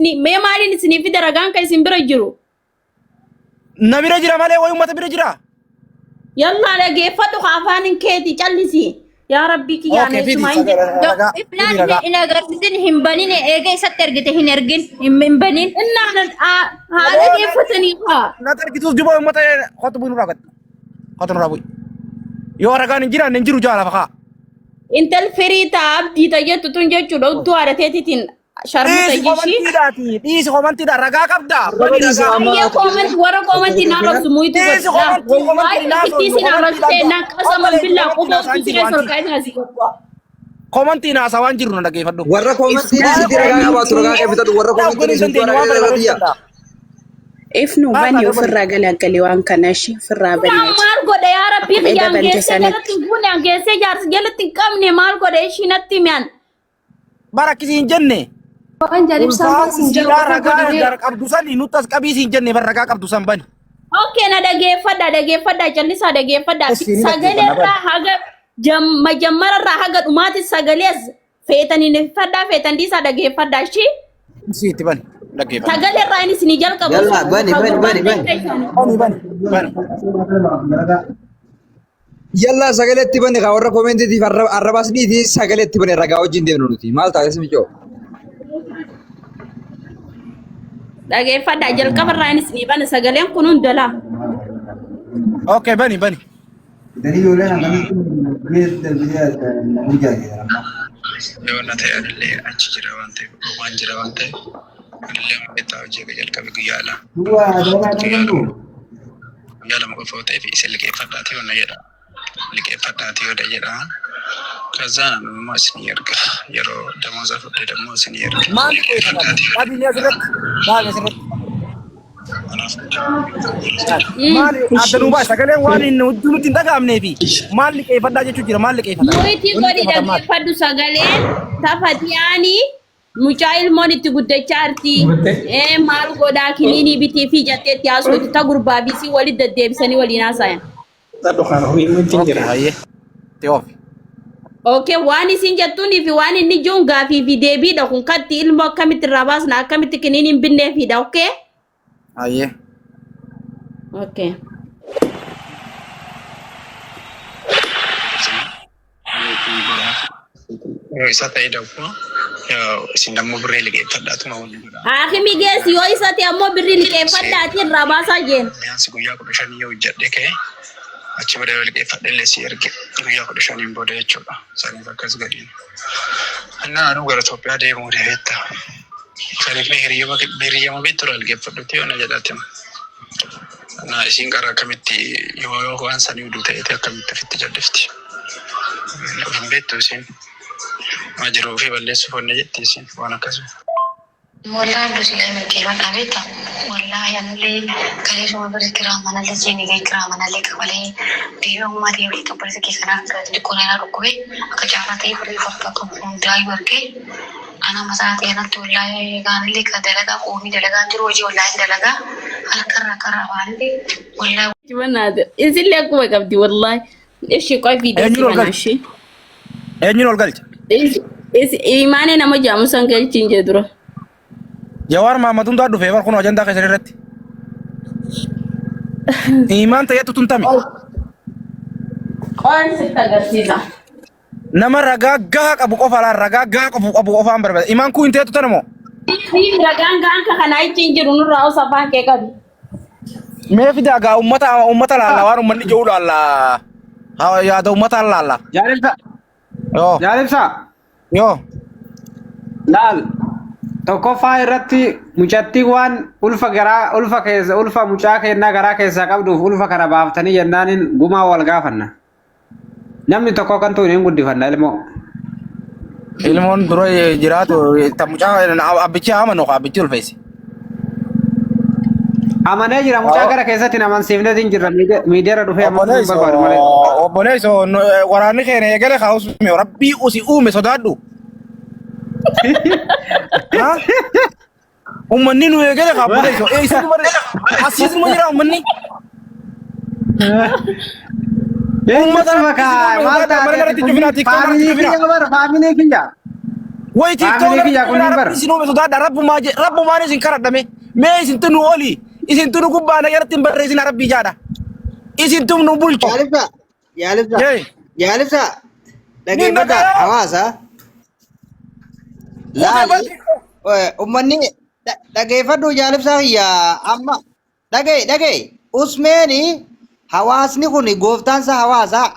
Mee maaliin isinii fi daragaan kan isin bira jiru? Na bira jira malee way ummata bira jira. Yalla dhageeffadhu afaan keetii callisi. Yaa Rabbii kiyyaane sumayin. Ifnaan ina garsiisin hin banine eega isatti ergite hin ergin hin banin. Innaan haa dhageeffatanii haa. Na targituus duba ummata qotu bunu ragat. Qotu rabu. Yoo ragaan hin jiraan hin jiru jaala faqa. Intal firii ta'a abdii tayyattu tun jechuudha utuu haadhateetitiin sharmuta jishi. Dhiisi komantiidha ragaa qabda. Ayyee komanti warra komanti naa qabsu muyitu godha. Ittiisin arrastee naan qasaman billaa quboo kusiree sorqaatiin asii godha. Komantiin haasaa waan jiru na dhageeffadhu. Warra komantiin sitti ragaa qabaatu ragaa qabatu warra komantiin sitti ragaa qabaatu. Ifnu bani ofirraa galagalee waan kana shi ofirraa bani. Maal godha yaa Rabbii kiyyaan geessee jalatti hin buune geessee jaarsi jalatti hin qabne maal godha ishii natti himyan. Bara akkisiin jenne. Waan jalibsaan baasin jiru. Ragaa qabdu sanii nutti as qabiisiin jenne bara ragaa qabdu san bani. Okay na dhageeffadha jallisaa dhageeffadha. Sagalee irraa haga majammara irraa haga dhumaatti sagalee feetanii feetan dhiisaa dhageeffadha ishii. Siiti bani. Sagalee irraa inni isinii jalqabu. Yalla bani. Yalla sagaleetti bani ka warra koomentiitiif arrabasniiti sagaleetti bani ragaa wajjin deemnu nuti maal taate simicoo. Dhageeffadha jalqaba irraa inni isinii bani sagaleen kun hundala. Okay bani. Dari yola na kami Lewana ta'e adillee achi jira waan ta'eef waan jira waan ta'eef adillee maqeetaa hojii eega jalqabe guyyaadha. Guyyaa lama qofa yoo ta'eef isin liqeeffadhaati yoo na jedha. Liqeeffadhaati yoo jedha. Kazaan ammoo isin erga yeroo damooza fudhee dammoo isin erga. Maal liqeeffadhaati? Adiin asirratti. Maal asirratti? Maal addanuu baa sagaleen waan inni nutti hin dhagahamneefi maal liqeeffadhaa jechuu jira maal liqeeffadhaa? Nuti godhi dhageeffadhu sagaleen tafatiyaani mucaa ilmoon itti guddachaa jirti. Maal godhaa kiniinii bitii fi jatteetti haasootu ta gurbaa bisii walitti deddeebisanii waliin haasayan. Okay waan isin jettuunii fi waan inni jiruun gaafii fi deebiidha kun katti ilmoo akkamitti irraa baasna akkamitti kiniiniin binneefidha okay? Aye. Okay. Isa ta'e dabbo isin dammoo birree liqeeffadhaatuma waliin godha. Haakimi geessi yoo isa ta'e ammoo birrii liqeeffadhaati irraa baasaa jeen. Yaansi guyyaa 15 yoo hojjedhe ka'e achi bada yoo liqeeffadhe illee si erge guyyaa 15 booda jechuudha. Saniif akkas gadiin. Anuu gara Itoophiyaa deemuu deebiitta. Saniif hiriyyama bitura liqeeffadhutti yoo na jedhate. Na isin gara akkamitti yoo waan sanii uduu ta'eeti akkamitti ofitti jallisti. Ofin beektu isin ma jiruu fi balleessuuf wanna jetti isin waan akkasuma. Wallahi dusilee mirkeema qabeetta. Wallahi ammallee kaleessuma bari kiraamanallee seenigee kiraamanallee qabalee deebi'ummaa deebi'ee tokkolisa keessanaa dikkoonaa dhukkubee akka caalaa ta'ee firii fakkaatu hundaa'uu argee ana masaati kanatti wallahi gaanillee kan dalagaa qoomii dalagaa jiru hojii wallahi dalagaa harkarraa karaa baanillee wallahi. Jibanaadha isillee akkuma qabdi wallahi. Ishee qoy viidiyoo kana ishee. Eenyuun ol galcha? Imaanee nama jaamusan galchiin jee dura. Jawaar Mahammaduun daa dhufee bar kun ajandaa keessan irratti. Imaan ta'etu tuntame. Qoon sitti agarsiisa. Nama ragaa gahaa qabu qofa laa ragaa gahaa qabu qofaan barbaada. Imaan kun hin ta'etu tanamoo. Ragaan gahaa kanaa ittiin jiru nurraa osoo afaan kee qabi. Mee fidaa gaa uummata laallaa waan uummanni jiru laallaa. Yaada uummataan laallaa. Jaalibsa. Yoo. Jaalibsa. Yoo. Laal. Tokkoffaa irratti mucattii waan ulfa mucaa kennaa garaa keessaa qabduuf ulfa kana baaftanii jennaaniin gumaa wal gaafanna. Namni tokko kan tuun hin guddifanna ilmoo. Ilmoon dura jiraatu mucaa abbichi amanu abbichi ulfeessi. Amanee jira mucaa gara keessatti amansiifnee hin jirra miidiyaarra dhufee amanuu barbaadu malee. Obboleessoo waraanni keenya eegale kaa'usume rabbii usi uume sodaadhu. Uummanni nu eegale kaa'usume isa asiisuma jira uummanni. Uummata makaa maal taatee faamilii kiyya. Way TikTok sinu me soda rabbu ma isin karadame me isin tunu oli isin tunu kubana yaratin barre isin rabbi jada isin tunu bulcho Yaalibsa dhageeffadha hawaasa laali ummanni dhageeffadhu yaalibsa yaa amma dhagee usmeeni hawaasni kun gooftaansa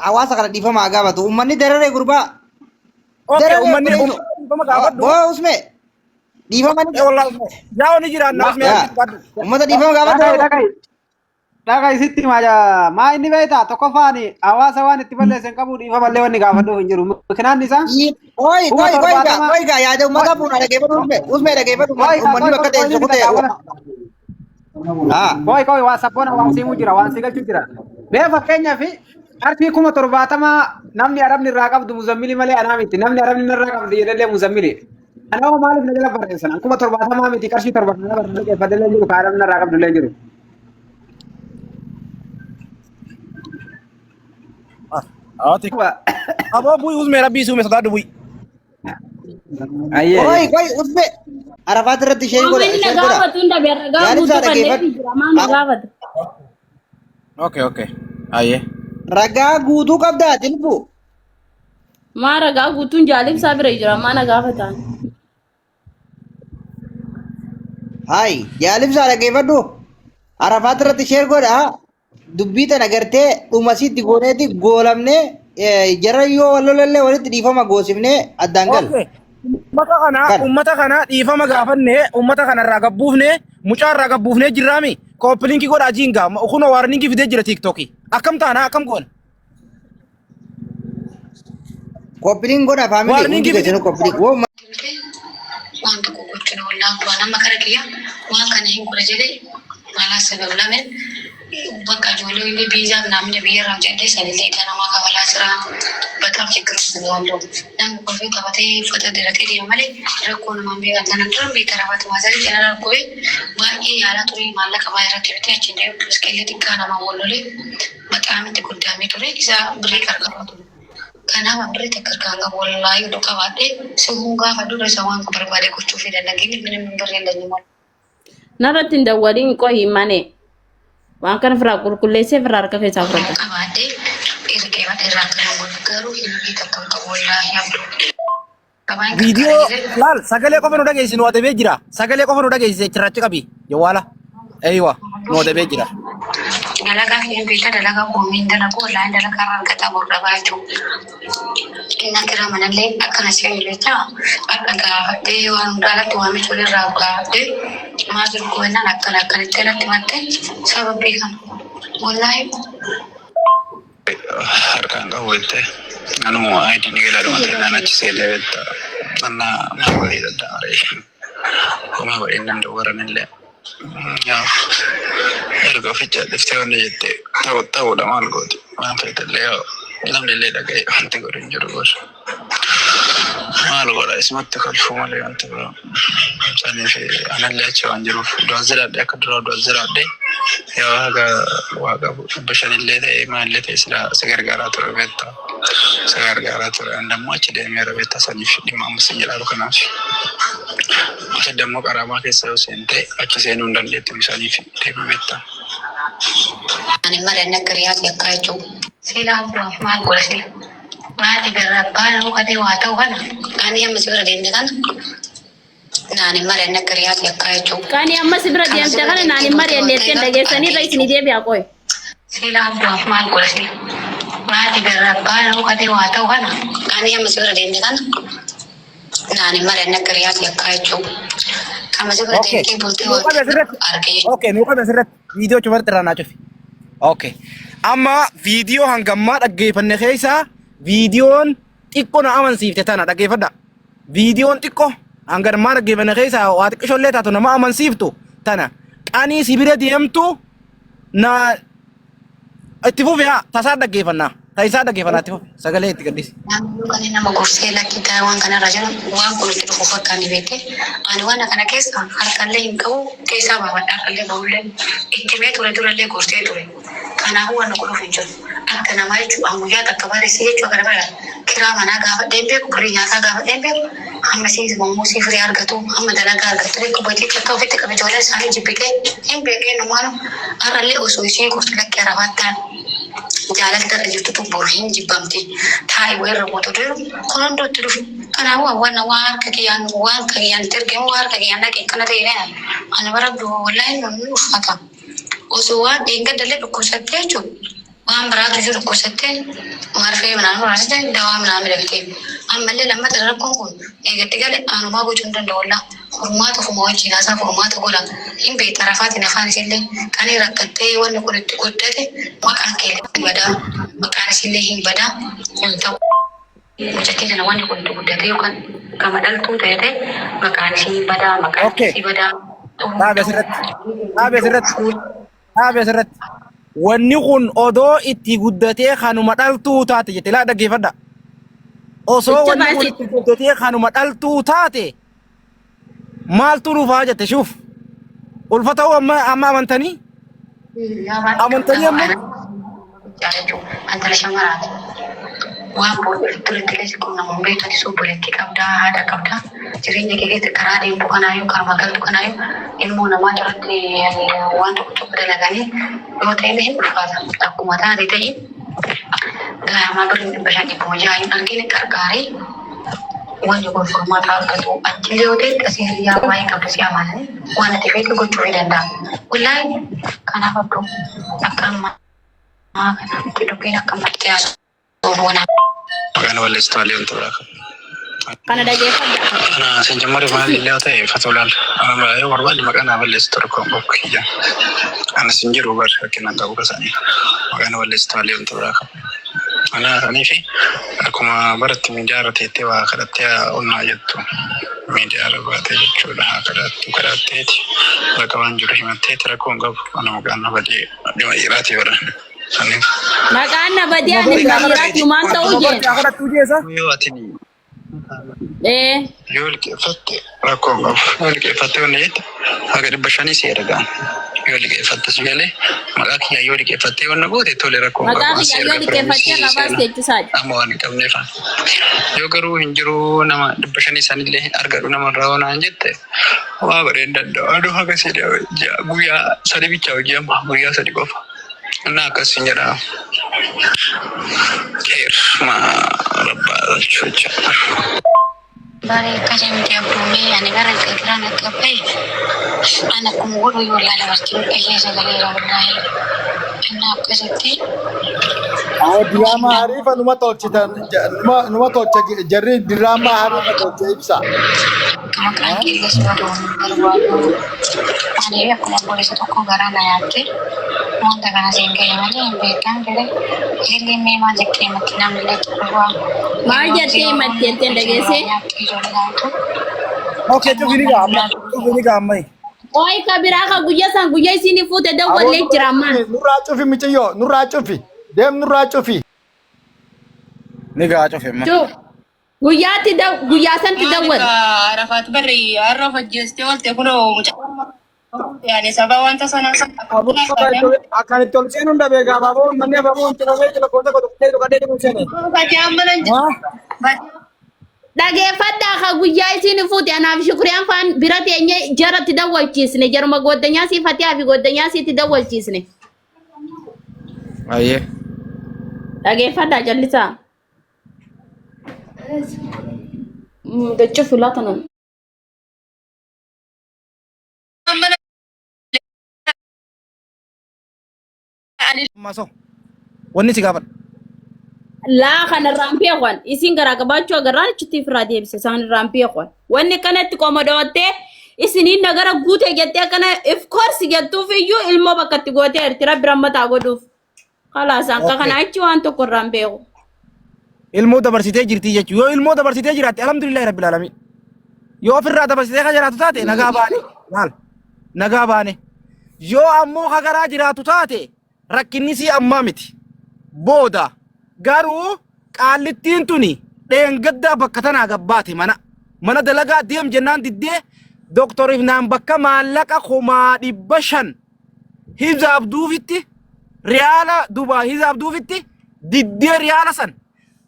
hawaasa kana dhiifamaa gaafatu ummanni dararee gurbaa ummanni usme dhiifamani yaa'u ni jiraanna usme ummata dhiifama gaafatu Daga isitti maa inni beektaa tokkoffaani hawaasa waan itti balleessan qabu dhiifamallee wanni gaafadhuuf hin jiru. Kinaan isaa. Koi gaa yaada ummata fuuna dhageeffadhu usme dhageeffadhu ummanni bakka ta'e tokko ta'e. Koi waan sabboon hawaasiimu jira waan sigalchu jira. Mee fakkeenyaaf harki 70 namni arabni irraa qabdu muzammili malee anaa miti namni arabni irraa qabdu jedhallee muzammili. Anaa maaliif na jala barreessan 70 miti qarshii 70 dhageeffadhallee jiru ka arabni irraa qabdullee jiru. Abo bui usme rabbi sume soda bui. Koi usme Arafat irratti isheen godha. Ummanni gaafatu hunda beerragaa guutuu kanneen jira maal gaafatu. Okay. Ayye. Ragaa guutuu qabdaa dilbu. Maa ragaa guutuun jaalibsaa bira jira maana gaafatan. Hai jaalibsaa dhageeffadhu. Arafat irratti isheen godha. Dubbii tana gartee dhumasitti gooneeti goolamne jarrayyoo wallollee walitti dhiifama goosifne addaan gal. Ummata kana dhiifama gaafanne ummata kana irraa gabbuufne mucaa irraa gabbuufne jirraami kooppilinki godha jinga kuno warningi fidee jira tiktoki akkam taana akkam goon kooppilinki godha faamilii hundi keessanuu kooppilinki waan tokko gochuun wallaan du'a nama kara kiyya waan kana hin godha jedhee maalaa sabab lamen bakka ijoollee illee biyyaa namni biyyarraa jedhee sanillee kan namaa kabalaa jira በጣም ችግር ስላለው namni kofii qabatee uffata diratee deema malee rakkoo namaan beekan sana dura beekta rafatu maasarii jeneraal kophee baay'ee yaalaa ture maallaqa baay'ee irratti bitee achi deemu biskiilii xiqqaa namaa wallolee baqaam itti guddaamee ture isa birrii qarqaraa ture. Kanaaf birrii takkarkaan qabu wallaahi oduu qabaadhee simuun gaafa dura isa waan barbaade gochuuf dandagini minimum birrii hin danyimu. Narratti hin dawwaliin qohi mane waan kana firaa qulqulleessee firaa harka keessaa fudhata. Qabaadhee ergee badee irraa kan garuu hin biitamu ta'u wallaahi abduu. Video laal sagalee qofa nu dhageessi nu adabee jira sagalee qofa nu dhageessi cirrachi qabi jawwaala aywa nu adabee jira. Dalagaa fi beekta dalagaa koomiin dalagu wallaahi dalagaa irraa argataa bordhabaa jechuudha. Inni akira manallee akkana si'ee jecha akka gaafattee waan hundaalatti waan miidhagina irraa gaafattee maal jiru kubbannaan akkanitti irratti mattee sababii kana wallaahi. Harkaan qabu jettee anuma ayidiin eegalaadhuma ta'inaan achi seelee beekta annaa maal godhee daddabaree homaa godhee hin danda'u baranillee erga oficha dhiftee wanta jettee ta'uudha maal gooti waan feetallee namni illee dhaga'ee wanti godhu hin jiru gosa maal godha isumatti kolfuu malee wanti biraa saniif anallee achi waan jiruuf du'a ziraadhee akka duraa du'a ziraadhee yoo haga waaqa bishaanillee ta'ee maalillee ta'e silaa si gargaaraa ture beekta si gargaaraa ture andammoo achi deemeera beekta saniif dhimma ammas hin jedhaaru kanaaf achi dammoo qaraamaa keessa yoo seente achi seenuu hin dandeettu isaaniif deemu beekta. Ani mari'anne akka riyaati akka jechuudha. Silaa abduuf maal godha sila maali garraa baala mukatee waa ta'u kana ani ammas bira deemte kana naani mari'anne akka riyaati akka jechuudha. Kani ammas bira deemte kana naani mari'anne ittiin dhageessanii irra isin deebi'a qoy. Silaa abduuf maal godha sila maali garraa baala mukatee waa ta'u kana ani ammas bira deemte kana naani mari'anne akka riyaati akka jechuudha. Okay, nu qabe asirratti viidiyoo cufarratti irraa naa cufi. Okay. Amma viidiyoo hangammaa dhaggeeffanne keessaa viidiyoon xiqqoo na amansiifte tana dhaggeeffadha. Viidiyoon xiqqoo hangammaa dhaggeeffanne keessaa waa xiqqishollee taatu nama amansiiftu tana qanii sibira deemtu na itti fufi haa tasaa dhaggeeffannaa. Taisaa dhaggeeffannaa itti fufi sagalee itti gaddisi. Namni nama gorsee lakkitaa waan kanarra jiru waan kun itti dhufu fakkaani beekte ani waan kana keessa harkallee hin qabu keessaa baafadhaa qallee bahullee itti mee ture durallee gorsee ture Kanaafuu waan godhuuf hin jiru. Akka namaa jechuudha guyyaa takka bareessee jechuudha kana bara kiraa manaa gaafa deembeeku firii nyaataa gaafa deembeeku hamma siis mammuusii firii argatu hamma dalagaa argatu beeku baay'ee akka ofitti qabe ijoollee isaanii jibbitee hin beekee numaan har'allee osoo ishee kurtu lakkee arabaattaan jaalalta irra jirtutu boru hin jibbamte taa'ee wayirra mootu jiru kun hundootti dhufu. Kanaafuu waan harka kiyyaan ergemu waan harka kiyyaan dhaqee kana ta'e ana bara wallaahi namni uffata. Osoo waan dheengaddalee dhukkubsattee jechuudha. Waan biraatu jiru dhukkubsattee marfee minaan raasitee dawaa minaan midhagatee. Ammallee lammata rakkoon kun eegatti galee aanumaa gochuu hin danda'u wallaa. Furmaata ofuma wajjin haasaa furmaata godha. Hin beekta rafaatiin afaan isillee kan rakkattee wanni kun itti guddate maqaan kee badaa maqaan isillee hin badaa hin ta'u. Mucattii sana wanni kun itti guddate yookaan gama dhaltuu ta'e maqaan isii badaa maqaan isii badaa. Dhaabe asirratti wanni kun odoo itti guddatee kanuma dhaltuu taate jette laa dhaggeeffadha. Osoo wanni kun itti guddatee kanuma dhaltuu taate maaltu dhufaa jette shuuf ulfa ta'uu amma amantanii amantanii amma antara shamaraati waan tulitti leessi kun namoonni beektu sobboleetti qabdaa haadha qabdaa jireenya keessatti karaa deemtu kanaayyuu karaa galtu kanaayyuu ilmoo namaa jalatti waan tokko dalaganii yoo ta'e hin ulfaata akkuma taate ta'e gaamaa birrii 500 jaayin argine gargaaree wanni kun furmaata argatu achillee yoo ta'e asiin yaa waa'ee qabdu si amananii waan ati feete gochuu ni danda'a. Wallaahi kanaaf abduu akka ammaa kanatti dubbiin akka mattee haasa'u. Maqaan walleessituu Alii Wanturaa. Kana dhaggeeffadha. Ana senjamari maali illee ta'e fatulaal. Ana yoo barbaade maqaan walleessituu tokko bokkuu ija. Ana sinjiru bar rakkinaan ta'uu kasaanii. Maqaan walleessituu Alii Wanturaa. Ana sanii fi akkuma baratti miidiyaa irra teettee waa kadhattee onnaa jettu. Miidiyaa irra baatee jechuudha haa kadhatteeti. Bakka waan jiru himatteeti rakkoon qabu. Ana maqaan nabadee dhima dhiiraatii bara. Maqaan nabadee ani dhiiraatti maal ta'uu jeen? Yoo atini yoo liqeeffatte rakkoon qabu. Yoo liqeeffatte wanni jette haga 500 si ergaan. Yoo liqeeffatte si galee maqaa kiyya yoo liqeeffatte wanna goote tole rakkoon qabu. Maqaa kiyya yoo liqeeffatte rabaas jechuusaati. Amma waan hin qabneef. Yoo garuu hin jiru nama 500 sanillee argadhu namarraa waan jette waa bareedadha. Aduu haga guyyaa 3 bichaa hojii amma guyyaa 3 qofa. Nah kasih nyerah. Khair ma rabbal cuaca. Bari kasih media bumi, ane gara kira nak apa? Anak kumur yo lah lewat kaya segala orang. Anak kasih ti. Drama hari apa numa tolcitan, numa tolcak jadi drama hari apa tolcak bisa. Kamu kita semua baru. Ane ya kalau boleh satu kau gara nayake. Monta kana sehingga yang ada yang bekan jadi ini memang jadi makin ambil keluar. Maja te mati tenda gese. Oke tu gini gamai. Oi kabira ka guyya sini fute da walle kirama. Nurra cofi micayo, nurra cofi. Dem nurra cofi. Niga cofi ma. Tu guyya san ti dawal. Arafat bari arafat jeste walte kuno yani sabab wanta sana akan tolcen unda bega babu manne babu chalo kota ko to kade ko sene baca amalan dhaggeeffadha ka guyyaa isin fuute anaaf shukriyan faan bira teenye jaratti dawwalchiisne jaruma goddanyaa si fatiyaa fi goddanyaa si itti dawwalchiisne. Ayyee. Dhaggeeffadha jallisaa. Dachoo fulaatanuun. Masuk. Wanni si gaafadha. Laa kana rampee kwan isin garaa gabaachuu agarraan achitti firaa deebise isaan rampee kwan wanni kanatti qomodootee isiniin nagara guutee jettee kana of course jettuuf iyyuu ilmoo bakkatti gootee irti rabbi rammataa godhuuf kalaasaan kana achi waan tokko irraan beeku. Ilmoo dabarsitee jirti jechuudha. Yoo ilmoo dabarsitee jiraatte alhamdulillahi rabbil alamin. Yoo ofirraa dabarsitee kan jiraatu taate nagaa baane maal nagaa baane yoo ammoo hagaraa jiraatu taate rakkinni si ammaa miti booda. Garuu qaallittiin tuni dheengaddaa bakka tanaa gabbaate mana dalagaa deem jennaan diddee doktoriif naan bakka maallaqa 500,000 hibzaaf duufitti riyaala Dubaay hisaab duufitti diddee riyaala san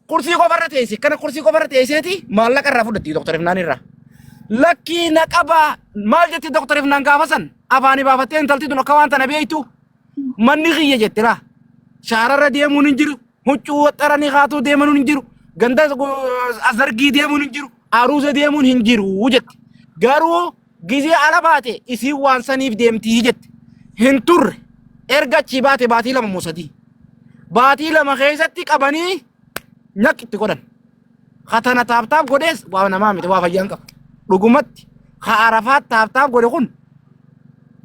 kursii qofarra teesse kana kursii qofarra teesseeti maallaqa irraa fudhatti Dr. Ifnaan irraa. Lakkii na qabaa maal jetti Dr. Ifnaan gaafa san afaanii baafattee intalti tun akka waan tana beeytu manni kiyya jetti laa shaararra deemuun hin jiru huccuu waxxaranii haatuu deemuun hin jiru ganda azargii deemuun hin jiru aruusa deemuun hin jiru jetti garuu gizee ala baate isiin waan saniif deemtii jetti hin turre erga achii baate baatii lama musadii baatii lama keessatti qabanii nyakitti godhan katana taaptaap godhees waa namaa miti waa fayyaan qaba dhugumatti ka arafaat taaptaap godhe kun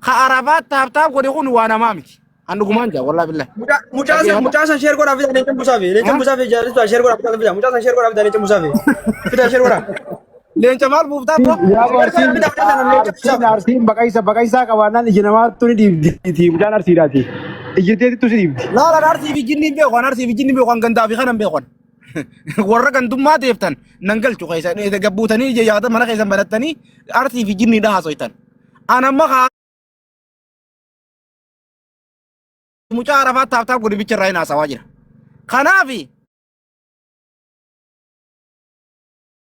ka arafaat taaptaap godhe kun waa namaa miti an dhugumaan jaa wallahi billahi mucaasan sheer godhaa fida leenca musaafi jaalatu sheer godhaa fida mucaasan sheer godhaa fida leenca musaafi fida sheer godhaa leenca maal buuftaa bro arsiin baqaysaa qabaannaan iji namaattu ni dhiibdi mucaan arsiidhaati ijjiteetitu si dhiibdi laala arsii fi jinni beekan gandaa fi kanan beekan warra gandummaa deeftan nan galchu keessa gabbuutanii yaada mana keessan banattanii arsii fi jinni dhahaasoitan anamma mucaa arafaat taaptaap godhe bicha irraa hin haasawaa jira kanaafi